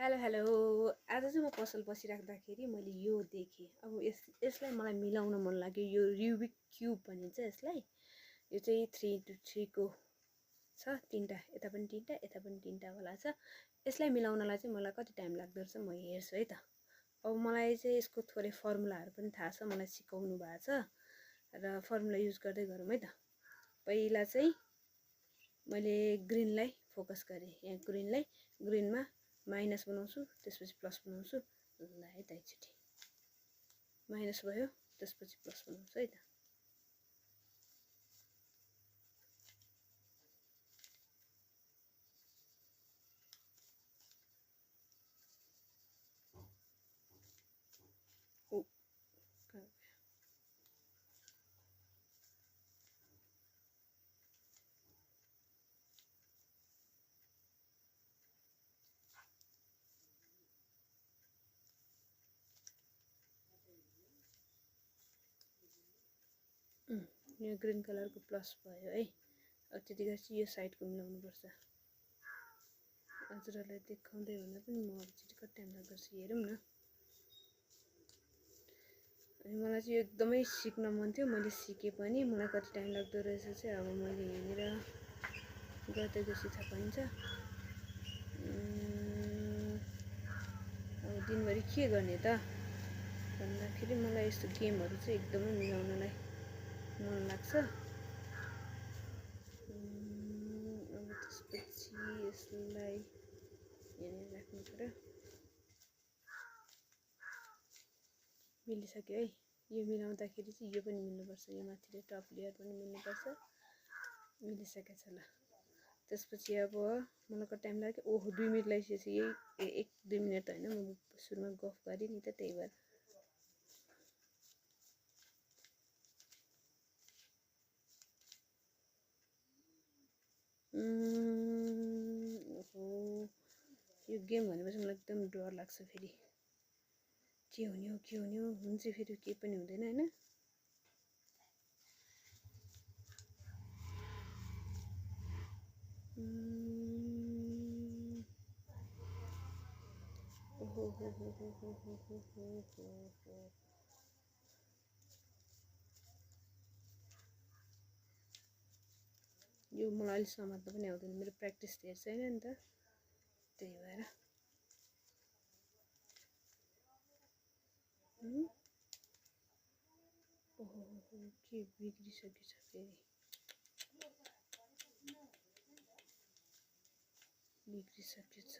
Hello hello. आज चाहिँ म पसल बसिराख्दाखेरि मैले यो देखेँ। अब यसलाई मलाई मिलाउन मन लाग्यो। यो रुबिक क्युब भनिन्छ यसलाई। यो चाहिँ 3x3 को छ, तीनटा यता पनि तीनटा यता पनि तीनटा वाला छ। यसलाई मिलाउनलाई चाहिँ मलाई कति टाइम लाग्दो रहेछ म हेर्छु है त। अब मलाई चाहिँ यसको थोरै फर्मुलाहरू पनि थाहा छ, मलाई सिकाउनु भएको छ र फर्मुला युज गर्दै गरौँ है त। पहिला चाहिँ मैले ग्रिनलाई फोकस गरेँ। यहाँ ग्रिनमा माइनस बनाउँछु, त्यसपछि प्लस बनाउँछु। ल है त, एकचोटि माइनस भयो, त्यसपछि प्लस बनाउँछु है त। यो ग्रीन कलरको प्लस भयो है। अब त्यतिखेर चाहिँ यो साइडको मिलाउनुपर्छ। हजुरहरूलाई देखाउँदै हुँदा पनि म एकचोटि कति टाइम लाग्दो रहेछ हेरौँ न। अनि मलाई चाहिँ एकदमै सिक्न मन थियो, मैले सिकेँ पनि। मलाई कति टाइम लाग्दो रहेछ चाहिँ अब मैले हेरेर गर्दै गएपछि थाहा पाइन्छ। अब दिनभरि के गर्ने त भन्दाखेरि मलाई यस्तो गेमहरू चाहिँ एकदमै मिलाउनलाई मन लाग्छ। अब त्यसपछि यसलाई यहाँनिर राख्नु पर्यो। मिलिसक्यो है। यो मिलाउँदाखेरि चाहिँ यो पनि मिल्नुपर्छ, यो माथिले टप लेयर पनि मिल्नुपर्छ। मिलिसकेको छ। ल त्यसपछि अब मलाई कति टाइम लाग्यो, ओहो 2 मिनट लगाइसकेपछि। यही 1-2 मिनट त होइन, म सुरुमा गफ गरेँ नि त, त्यही भएर। ओहो, यो गेम भनेपछि मलाई एकदम डर लाग्छ। फेरि के हुने हो हुन्छ फेरि केही पनि हुँदैन होइन। ओहो हो हो हो हो हो हो हो हो। यो मलाई अहिले समात्न पनि आउँदैन, मेरो प्र्याक्टिस धेरै छैन नि त, त्यही भएर। ओहो के बिग्रिसकेछ फेरि, बिग्रिसकेछ।